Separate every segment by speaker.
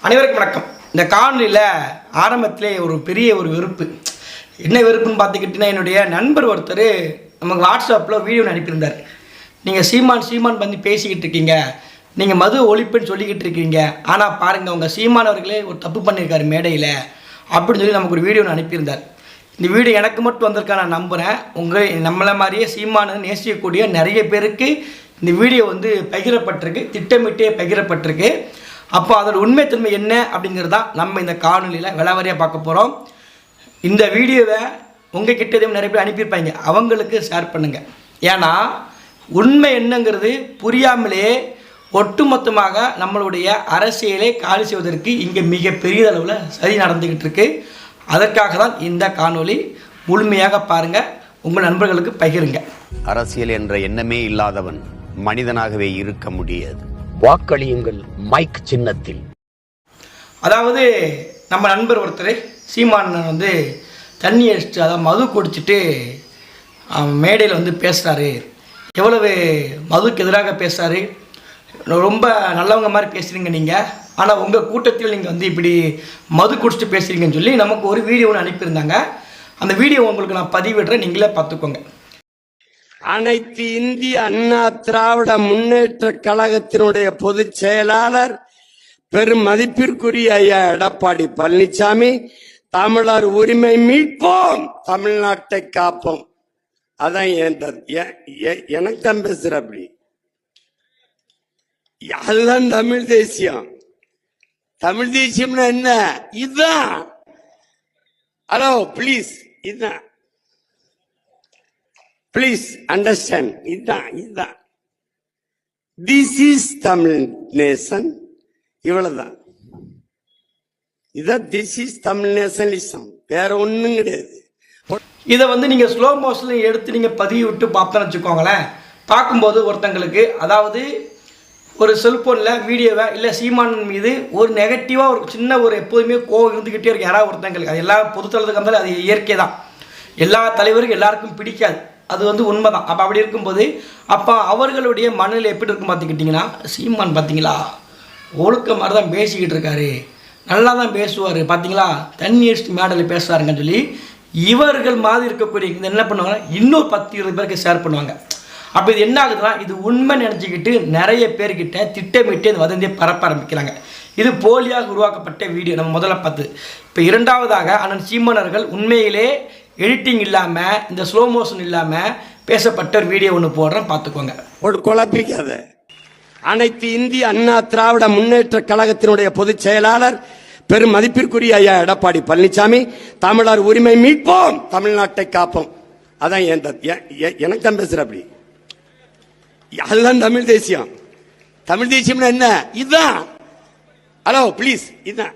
Speaker 1: அனைவருக்கும் வணக்கம். இந்த காணொலியில் ஆரம்பத்திலே ஒரு பெரிய வெறுப்பு. என்ன வெறுப்புன்னு பார்த்துக்கிட்டிங்கன்னா, என்னுடைய நண்பர் ஒருத்தர் நமக்கு வாட்ஸ்அப்பில் வீடியோ அனுப்பியிருந்தார். நீங்கள் சீமான் பண்ணி பேசிக்கிட்டு இருக்கீங்க, நீங்கள் மது ஒழிப்புன்னு சொல்லிக்கிட்டு இருக்கீங்க, ஆனால் பாருங்கள் உங்கள் சீமான் அவர்களே ஒரு தப்பு பண்ணியிருக்காரு மேடையில் அப்படின்னு சொல்லி நமக்கு ஒரு வீடியோ அனுப்பியிருந்தார். இந்த வீடியோ எனக்கு மட்டும் வந்திருக்கா நான் நம்புகிறேன். நம்மளை மாதிரியே சீமானு நேசிக்கக்கூடிய நிறைய பேருக்கு இந்த வீடியோ பகிரப்பட்டிருக்கு, திட்டமிட்டே பகிரப்பட்டிருக்கு. அப்போ அதோட உண்மைத்தன்மை என்ன அப்படிங்கிறது தான் நம்ம இந்த காணொலியில் விலாவாரியாக பார்க்க போகிறோம். இந்த வீடியோவை உங்கள் கிட்டேயும் நிறைய பேர் அனுப்பியிருப்பாங்க, அவங்களுக்கு ஷேர் பண்ணுங்கள். ஏன்னா உண்மை என்னங்கிறது புரியாமலே ஒட்டுமொத்தமாக நம்மளுடைய அரசியலை காலி செய்வதற்கு இங்கே மிக பெரிய அளவில் சரி நடந்துக்கிட்டு இருக்கு. அதற்காக தான் இந்த காணொலி. முழுமையாக பாருங்கள், உங்கள் நண்பர்களுக்கு பகிருங்க.
Speaker 2: அரசியல் என்ற எண்ணமே இல்லாதவன் மனிதனாகவே இருக்க முடியாது.
Speaker 3: வாக்களியுங்கள் மைக் சின்னத்தில்.
Speaker 1: அதாவது நம்ம நண்பர் ஒருத்தர் சீமான் தண்ணி அடிச்சுட்டு, அதாவது மது குடிச்சிட்டு மேடையில் பேசுகிறாரு. எவ்வளவு மதுக்கு எதிராக பேசுகிறாரு. ரொம்ப நல்லவங்க மாதிரி பேசுகிறீங்க நீங்கள், ஆனால் உங்கள் கூட்டத்தில் நீங்கள் இப்படி மது குடிச்சிட்டு பேசுகிறீங்கன்னு சொல்லி நமக்கு ஒரு வீடியோ ஒன்று அனுப்பியிருந்தாங்க. அந்த வீடியோ உங்களுக்கு நான் பதிவிடுறேன், நீங்களே பார்த்துக்கோங்க.
Speaker 4: அனைத்து இந்திய அண்ணா திராவிட முன்னேற்ற கழகத்தினுடைய பொதுச் செயலாளர் பெரும் மதிப்பிற்குரிய ஐயா எடப்பாடி பழனிசாமி, தமிழர் உரிமை மீட்போம், தமிழ்நாட்டை காப்போம். அதான் எனக்கு தான் பேசுற. அப்படி அதுதான் தமிழ் தேசியம். தமிழ் தேசியம்னா என்ன? இதுதான். ஹலோ ப்ளீஸ், இதுதான். Please understand. இதுதான். This is Tamil nation. இவ்வளவுதான். இதான் this is Tamil nationalism. வேற ஒண்ணும் கிடையாது.
Speaker 1: இதை நீங்க ஸ்லோ மோஷன்ல எடுத்து நீங்க பதிவு விட்டு பார்த்தோன்னு வச்சுக்கோங்களேன். பார்க்கும்போது ஒருத்தங்களுக்கு, அதாவது ஒரு செல்போனில் வீடியோவை இல்லை சீமான் மீது ஒரு நெகட்டிவாக ஒரு சின்ன எப்போதுமே கோவம் இருந்துக்கிட்டே இருக்கு யாராவது ஒருத்தங்களுக்கு. அது எல்லா பொதுத்தளத்துக்கு இருந்தாலும் அது இயற்கை தான். எல்லா தலைவருக்கும் எல்லாருக்கும் பிடிக்காது, அது உண்மை தான். அப்போ அப்படி இருக்கும்போது அப்போ அவர்களுடைய மனநிலை எப்படி இருக்கும் பார்த்துக்கிட்டிங்கன்னா, சீமான் பார்த்தீங்களா ஒழுக்க மாதிரி தான் பேசிக்கிட்டு இருக்காரு, நல்லா தான் பேசுவார், பார்த்தீங்களா தண்ணி அடிச்சுட்டு மேடலில் பேசுகிறாருங்கன்னு சொல்லி இவர்கள் மாதிரி இருக்கக்கூடிய இந்த என்ன பண்ணுவாங்க, இன்னொரு 10-20 பேருக்கு ஷேர் பண்ணுவாங்க. அப்போ இது என்ன ஆகுதுன்னா, இது உண்மை நினச்சிக்கிட்டு நிறைய பேர்கிட்ட திட்டமிட்டு இந்த வதந்தியை பரப்ப ஆரம்பிக்கிறாங்க. இது போலியாக உருவாக்கப்பட்ட வீடியோ நம்ம முதல்ல பார்த்தது. இப்போ இரண்டாவதாக அண்ணன் சீமான் அவர்கள் உண்மையிலே எடிட்டிங் இல்லாமல் இந்த ஸ்லோ மோஷன் இல்லாமல் பேசப்பட்ட ஒரு வீடியோ ஒன்று போடுறேன், பார்த்துக்கோங்க.
Speaker 4: ஒரு குழப்பிக்காத. அனைத்து இந்திய அண்ணா திராவிட முன்னேற்ற கழகத்தினுடைய பொதுச் செயலாளர் பெரும் மதிப்பிற்குரிய ஐயா எடப்பாடி பழனிசாமி, தமிழர் உரிமை மீட்போம், தமிழ்நாட்டை காப்போம். அதான் எனக்கு தான் பேசுற. அப்படி அதுதான் தமிழ் தேசியம். தமிழ் தேசியம்னா என்ன? இதுதான். ஹலோ ப்ளீஸ், இதுதான்.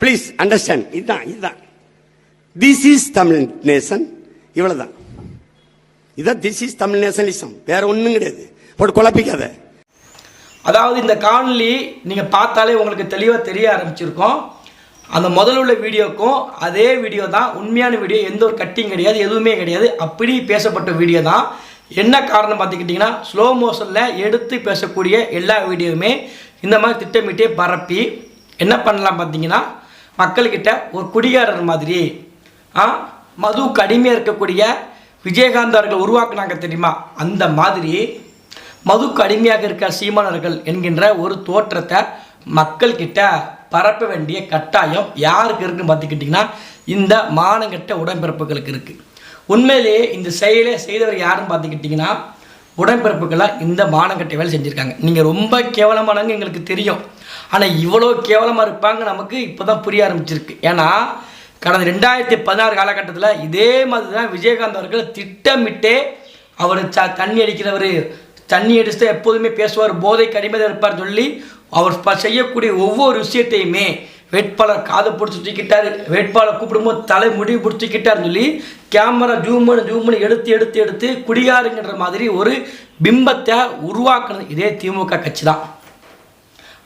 Speaker 4: Please understand. இதுதான். This is Tamil nation. இவ்வளவுதான். இதான் this is Tamil nationalism. வேற ஒண்ணும் கிடையாது. போட்டு குழப்பிக்காத.
Speaker 1: அதாவது இந்த காணொலி நீங்கள் பார்த்தாலே உங்களுக்கு தெளிவாக தெரிய ஆரம்பிச்சிருக்கோம். அந்த முதல்ல உள்ள வீடியோக்கும் அதே வீடியோ தான், உண்மையான வீடியோ, எந்த ஒரு கட்டிங் கிடையாது, எதுவுமே கிடையாது, அப்படி பேசப்பட்ட வீடியோ தான். என்ன காரணம் பார்த்துக்கிட்டிங்கன்னா, ஸ்லோ மோஷனில் எடுத்து பேசக்கூடிய எல்லா வீடியோவுமே இந்த மாதிரி திட்டமிட்டே பரப்பி என்ன பண்ணலாம் பார்த்தீங்கன்னா, மக்கள்கிட்ட ஒரு குடிகாரர் மாதிரி மதுவுக்கு அடிமையாக இருக்கக்கூடிய விஜயகாந்த் அவர்கள் உருவாக்குனாங்க தெரியுமா, அந்த மாதிரி மதுக்கு அடிமையாக இருக்க சீமானவர்கள் என்கின்ற ஒரு தோற்றத்தை மக்கள்கிட்ட பரப்ப வேண்டிய கட்டாயம் யாருக்கு இருக்குன்னு பார்த்துக்கிட்டிங்கன்னா, இந்த மானங்கெட்ட உடன்பிறப்புகளுக்கு இருக்குது. உண்மையிலேயே இந்த செயலை செய்தவர் யாருன்னு பார்த்துக்கிட்டிங்கன்னா, உடன்பிறப்புகளாக இந்த மானங்கெட்ட வேலை செஞ்சுருக்காங்க. நீங்கள் ரொம்ப கேவலமானவங்க எங்களுக்கு தெரியும், ஆனால் இவ்வளோ கேவலமாக இருப்பாங்க நமக்கு இப்போ தான் புரிய ஆரம்பிச்சிருக்கு. ஏன்னா கடந்த 2016 காலகட்டத்தில் இதே மாதிரி தான் விஜயகாந்த் அவர்கள் திட்டமிட்டே அவர் தண்ணி அடிக்கிறவர், தண்ணி அடிச்சுட்டு எப்போதுமே பேசுவார், போதைக்கு அடிமையாக இருப்பார் சொல்லி அவர் செய்யக்கூடிய ஒவ்வொரு விஷயத்தையுமே வேட்பாளர் காதை பிடிச்சி தூக்கிட்டார், வேட்பாளர் கூப்பிடும்போது தலை முடிவு பிடிச்சிக்கிட்டாருன்னு சொல்லி கேமரா ஜூம் பண்ணி எடுத்து குடிகாருங்கிற மாதிரி ஒரு பிம்பத்தை உருவாக்குனது இதே திமுக கட்சி தான்.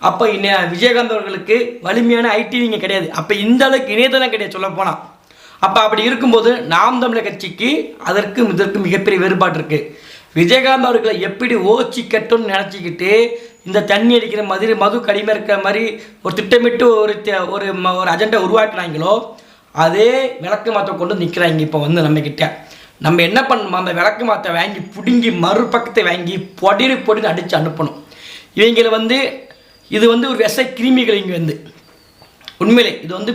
Speaker 1: அப்போ விஜயகாந்த் அவர்களுக்கு வலிமையான ஐடிவிங்க கிடையாது, அப்போ இந்த அளவுக்கு இணையதளம் கிடையாது சொல்ல போனால். அப்போ அப்படி இருக்கும்போது நாம் தமிழர் கட்சிக்கு இதற்கு மிகப்பெரிய வேறுபாடு இருக்குது. விஜயகாந்த் அவர்களை எப்படி ஓச்சி கட்டும்னு நினச்சிக்கிட்டு இந்த தண்ணி அடிக்கிற மாதிரி மது கடிமை இருக்கிற மாதிரி ஒரு திட்டமிட்டு ஒரு அஜெண்டா உருவாக்குனாங்களோ அதே விளக்கு மாற்ற கொண்டு நிற்கிறாங்க. இப்போ வந்து நம்மக்கிட்ட நம்ம என்ன பண்ணணுமோ அந்த விளக்கு மாற்ற வாங்கி பிடுங்கி மறுபக்கத்தை வாங்கி பொடின்னு அடித்து அனுப்பணும். இவங்களை வந்து இது வந்து ஒரு விஷ கிருமிகள் இங்கே வந்து உண்மையிலே இது வந்து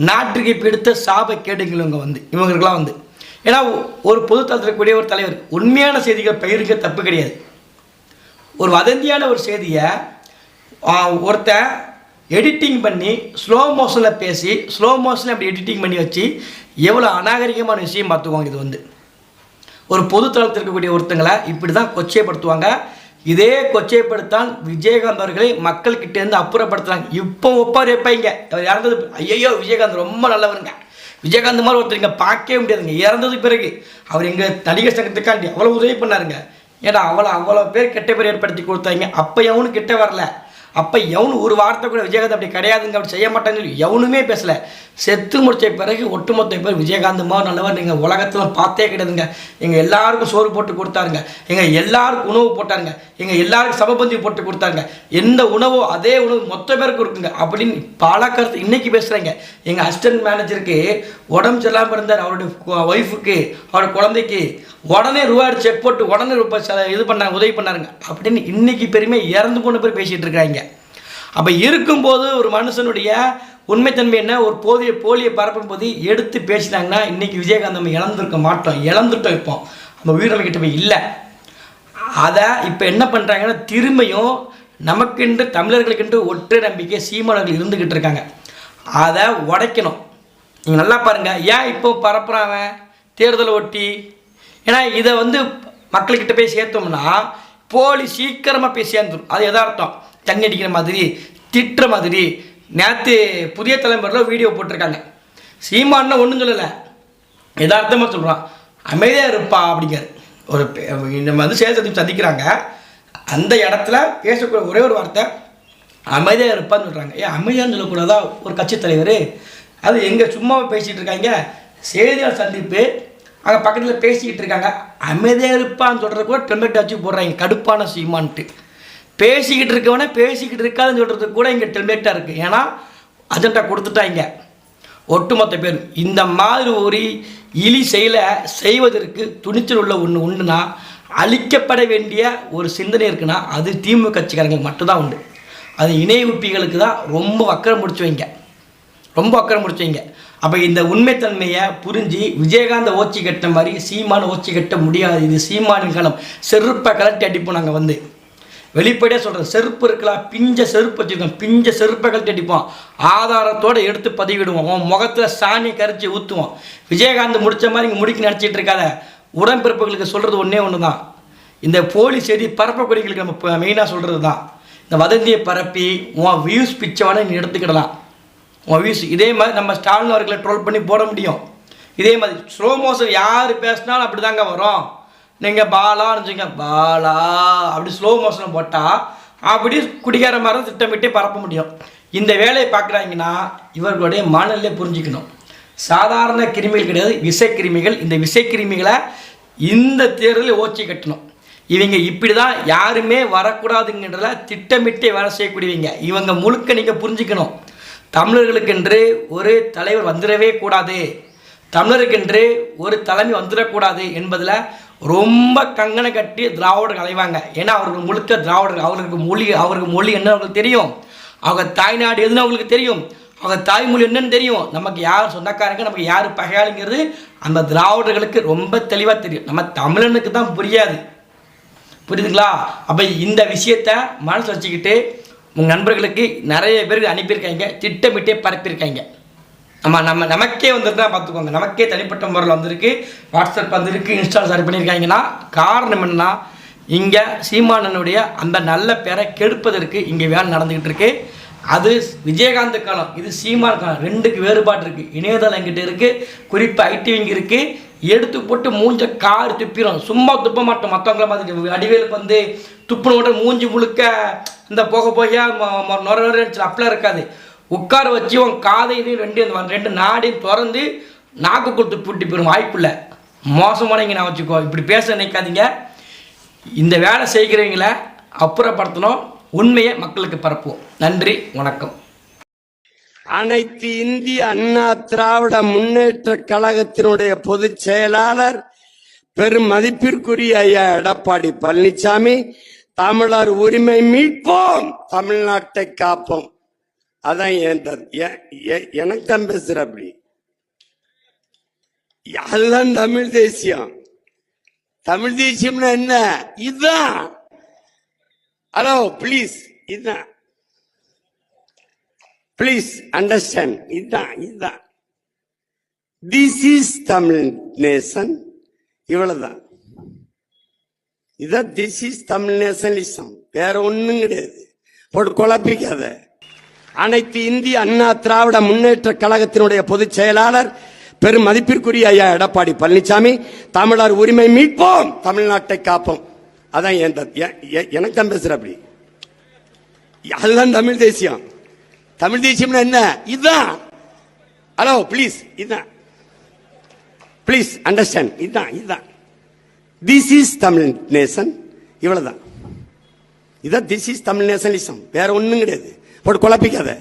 Speaker 1: நாட்டுக்கு பிடித்த சாப கேடுங்கள் இவங்க வந்து இவங்களுக்கெல்லாம் வந்து. ஏன்னா ஒரு பொதுத்தளத்தில் இருக்கக்கூடிய ஒரு தலைவர் உண்மையான செய்திகள் பயிருக்கு தப்பு கிடையாது. ஒரு வதந்தியான ஒரு செய்தியை ஒருத்தன் எடிட்டிங் பண்ணி ஸ்லோ மோஷனில் பேசி ஸ்லோ மோஷனில் அப்படி எடிட்டிங் பண்ணி வச்சு எவ்வளோ அநாகரிகமான விஷயம் பார்த்துக்குவாங்க. இது வந்து ஒரு பொதுத்தளத்தில் இருக்கக்கூடிய ஒருத்தங்களை இப்படி தான் கொச்சைப்படுத்துவாங்க. இதே கொச்சைப்படுத்தான் விஜயகாந்த் அவர்களை மக்கள்கிட்டேருந்து அப்புறப்படுத்துகிறாங்க. இப்போ ஒப்பார் வைப்பாங்க. அவர் இறந்தது ஐயோ விஜயகாந்த் ரொம்ப நல்லவருங்க, விஜயகாந்த் மாதிரி ஒருத்தர் இங்கே பார்க்கவே முடியாதுங்க. இறந்ததுக்கு பிறகு அவர் எங்கள் நடிகர் சங்கத்துக்காண்டி அவ்வளோ உதவி பண்ணாருங்க. ஏன்னா அவ்வளோ பேர் கெட்ட பேர் ஏற்படுத்தி கொடுத்தாங்க. அப்போ எவனும் கிட்ட வரல. அப்போ எவனு ஒரு வார்த்தை கூட விஜயகாந்த் அப்படி கிடையாதுங்க, அப்படி செய்ய மாட்டாங்கன்னு சொல்லி எவனுமே பேசலை. செத்து முடித்த பிறகு ஒட்டுமொத்த பேர் விஜயகாந்த் மாதிரி நல்லவர் நீங்கள் உலகத்தில் பார்த்தே கிடையாதுங்க, எங்கள் எல்லாருக்கும் சோறு போட்டு கொடுத்தாருங்க, எங்கள் எல்லாருக்கும் உணவு போட்டாருங்க, எங்கள் எல்லாருக்கும் சபபந்தி போட்டு கொடுத்தாருங்க, எந்த உணவோ அதே உணவு மொத்த பேருக்கு இருக்குங்க அப்படின்னு பல கருத்து இன்றைக்கி பேசுகிறாங்க. எங்கள் அசிஸ்டன்ட் மேனேஜருக்கு உடம்பு சரியில்லாமல் இருந்தார், அவருடைய ஒய்ஃபுக்கு அவருடைய குழந்தைக்கு உடனே ரூபாய் செக் போட்டு உடனே இது பண்ணாங்க, உதவி பண்ணாருங்க அப்படின்னு இன்றைக்கி பெருமை இறந்து போன பேர் பேசிகிட்டு இருக்காங்க. அப்போ இருக்கும்போது ஒரு மனுஷனுடைய உண்மைத்தன்மை என்ன, ஒரு போலியை பரப்பும் போது எடுத்து பேசினாங்கன்னா இன்றைக்கி விஜயகாந்த் நம்ம இழந்திருக்க மாட்டோம், இழந்துட்டோம். இப்போ நம்ம உயிரிழக்கிட்ட போய் இல்லை. அதை இப்போ என்ன பண்ணுறாங்கன்னா திரும்பியும் நமக்கென்று தமிழர்களுக்கென்று ஒற்றை நம்பிக்கை சீமானவர்கள் இருந்துக்கிட்டு இருக்காங்க. அதை உடைக்கணும். நீங்கள் நல்லா பாருங்கள், ஏன் இப்போ பரப்புறாங்க தேர்தலை ஒட்டி? ஏன்னா இதை வந்து மக்கள்கிட்ட போய் சேர்த்தோம்னா போலி சீக்கிரமாக போய் சேர்ந்துடும். அது எதார்த்தம் தண்ணி அடிக்கிற மாதிரி திட்டுற மாதிரி. நேற்று புதிய தலைமுறையில் வீடியோ போட்டிருக்காங்க. சீமான்னா ஒன்றும் சொல்லலை, யதார்த்தமாக சொல்கிறான், அமைதியாக இருப்பா அப்படிங்கிறார். ஒரு நம்ம வந்து சேதத்தையும் சந்திக்கிறாங்க, அந்த இடத்துல பேசக்கூடிய ஒரே ஒரு வார்த்தை அமைதியாக இருப்பான்னு சொல்கிறாங்க. ஏன் அமைதியான்னு சொல்லக்கூடாதா ஒரு கட்சி தலைவர்? அது எங்கே சும்மா பேசிகிட்டு இருக்காங்க, செய்தியாளர் சந்திப்பு அங்கே பக்கத்தில் பேசிக்கிட்டு இருக்காங்க, அமைதியாக இருப்பான்னு சொல்கிறது கூட டெம்ப்ளேட் வச்சு போடுறாங்க. கடுப்பான சீமான்ட்டு பேசிக்கிட்டு இருக்கவனே பேசிக்கிட்டு இருக்காதுன்னு சொல்கிறதுக்கு கூட இங்கே டெம்ப்ளேட்டாக இருக்குது. ஏன்னா அஜெண்டா கொடுத்துட்டாங்க ஒட்டுமொத்த பேர். இந்த மாதிரி ஒரு இழி செய்வதற்கு துணிச்சல் உள்ள ஒன்றுனா அழிக்கப்பட வேண்டிய ஒரு சிந்தனை இருக்குன்னா அது திமுக கட்சிக்காரங்களுக்கு மட்டும்தான் உண்டு. அது இணை உப்பிகளுக்கு தான் ரொம்ப அக்கறை முடிச்சுவைங்க, ரொம்ப அக்கறை முடிச்சுவைங்க. அப்போ இந்த உண்மைத்தன்மையை புரிஞ்சு விஜயகாந்த் ஓச்சி கட்ட மாதிரி சீமான ஓச்சி கட்ட முடியாது. இது சீமானின் காலம். செருப்பை கலட்டி அடிப்போம். நாங்கள் வந்து வெளிப்படையாக சொல்கிறோம், செருப்பு இருக்கலாம், பிஞ்ச செருப்பு வச்சுருக்கோம், பிஞ்ச செருப்பை கழட்டி அடிப்போம், ஆதாரத்தோடு எடுத்து பதிவிடுவோம், உன் முகத்தில் சாணி கரைச்சி ஊற்றுவோம். விஜயகாந்த் முடித்த மாதிரி இங்கே முடிக்க நினச்சிட்டு இருக்காத. உடன்பிறப்புகளுக்கு சொல்கிறது ஒன்றே ஒன்று தான், இந்த போலி செய்தி பரப்பக்கூடியவர்களுக்கு நம்ம மெயினாக சொல்கிறது தான், இந்த வதந்தியை பரப்பி உன் வியூஸ் பிச்சவனை நீ எடுத்துக்கிடலாம். உன் வியூஸ் இதே மாதிரி நம்ம ஸ்டாலின் அவர்களை ட்ரோல் பண்ணி போட முடியும். இதே மாதிரி ஸ்லோ மோஷன் யார் பேசினாலும் அப்படி தாங்க வரும். நீங்கள் பாலான்னு வச்சுங்க, பாலா அப்படி ஸ்லோ மோஷனில் போட்டால் அப்படி குடிக்கார மாதிரி திட்டமிட்டே பரப்ப முடியும். இந்த வேலையை பார்க்குறாங்கன்னா இவர்களுடைய மனநிலையை புரிஞ்சுக்கணும். சாதாரண கிருமிகள் கிடையாது, விஷக்கிருமிகள். இந்த விஷக்கிருமிகளை இந்த தேர்தலில் ஓச்சி கட்டணும். இவங்க இப்படி தான் யாருமே வரக்கூடாதுங்கிறத திட்டமிட்டே வேலை செய்யக்கூடியவங்க. இவங்க முழுக்க நீங்கள் புரிஞ்சுக்கணும். தமிழர்களுக்கென்று ஒரு தலைவர் வந்துடவே கூடாது, தமிழருக்கென்று ஒரு தலைமை வந்துடக்கூடாது என்பதில் ரொம்ப கங்கனை கட்டி திராவிடர்கள் அலைவாங்க. ஏன்னா அவருக்கு முழுக்க திராவிடர்கள், அவருக்கு மொழி என்ன அவங்களுக்கு தெரியும், அவங்க தாய்நாடு எதுன்னு அவங்களுக்கு தெரியும், அவங்க தாய்மொழி என்னன்னு தெரியும், நமக்கு யார் சொந்தக்காரங்க நமக்கு யார் பகையாளிங்கிறது அந்த திராவிடர்களுக்கு ரொம்ப தெளிவாக தெரியும். நம்ம தமிழனுக்கு தான் புரியாது. புரியுதுங்களா? அப்போ இந்த விஷயத்த மனசு வச்சுக்கிட்டு உங்கள் நண்பர்களுக்கு நிறைய பேருக்கு அனுப்பியிருக்காங்க, திட்டமிட்டே பரப்பியிருக்காங்க. நமக்கே வந்துருந்தா பார்த்துக்கோங்க. நமக்கே தனிப்பட்ட முறையில் வந்திருக்கு, வாட்ஸ்அப் வந்திருக்கு, இன்ஸ்டால் சரி பண்ணியிருக்காங்கன்னா காரணம் என்னன்னா இங்கே சீமானனுடைய அந்த நல்ல பேரை கெடுப்பதற்கு இங்கே வேலை நடந்துக்கிட்டு இருக்கு. அது விஜயகாந்த் காலம், இது சீமான் காலம். ரெண்டுக்கு வேறுபாடு இருக்குது. இணையதளம் எங்கிட்ட இருக்குது, குறிப்பாக ஐடிவிங்க இருக்குது. எடுத்து போட்டு மூஞ்ச கார் துப்பிடும். சும்மா துப்ப மாட்டோம் மற்றவங்கள மாதிரி. அடிவேலுக்கு வந்து துப்புனோட மூஞ்சி முழுக்க இந்த போக நுர அப்படிலாம் இருக்காது. உட்கார வச்சு உன் காதையும் ரெண்டு நாடையும் திறந்து நாக்கு கொடுத்து பூட்டி போயிடும். வாய்ப்பில்லை. மோசமான இங்கே நான் வச்சுக்கோ. இப்படி பேச நினைக்காதீங்க. இந்த வேலை செய்கிறவங்கள அப்புறப்படுத்தணும், உண்மையை மக்களுக்கு பரப்புவோம். நன்றி, வணக்கம்.
Speaker 4: அனைத்து இந்திய அண்ணா திராவிட முன்னேற்ற கழகத்தினுடைய பொதுச் செயலாளர் பெரும் மதிப்பிற்குரிய ஐயா எடப்பாடி பழனிசாமி, தமிழர் உரிமை மீட்போம், தமிழ்நாட்டை காப்போம். அதான் எனக்கு தான் பேசுற. அப்படி அதுதான் தமிழ் தேசியம். தமிழ் தேசியம்னா என்ன? இதுதான். ஹலோ ப்ளீஸ், இதுதான். Please understand. இதுதான். திஸ் இஸ் தமிழ் நேசன். இவ்வளவுதான். இதான் திஸ் இஸ் தமிழ் நேஷனலிசம். வேற ஒண்ணும் கிடையாது. போட்டு குழப்பிக்காத. அனைத்து இந்திய அண்ணா திராவிட முன்னேற்ற கழகத்தினுடைய பொதுச் செயலாளர் பெரும் மதிப்பிற்குரிய ஐயா எடப்பாடி பழனிசாமி, தமிழர் உரிமை மீட்போம், தமிழ்நாட்டை காப்போம். அதான் எனக்கு தான் பேசுற. அப்படி அதுதான் தமிழ் தேசியம். தமிழ் தேசியம்னா என்ன? இதுதான். ஹலோ ப்ளீஸ், இதுதான். Please understand. இதுதான். திஸ் இஸ் தமிழ் நேசன். இவ்வளவுதான். இதான் திஸ் இஸ் தமிழ் நேஷனலிசம். வேற ஒண்ணும் கிடையாது. போட்டு குழப்பிக்காத.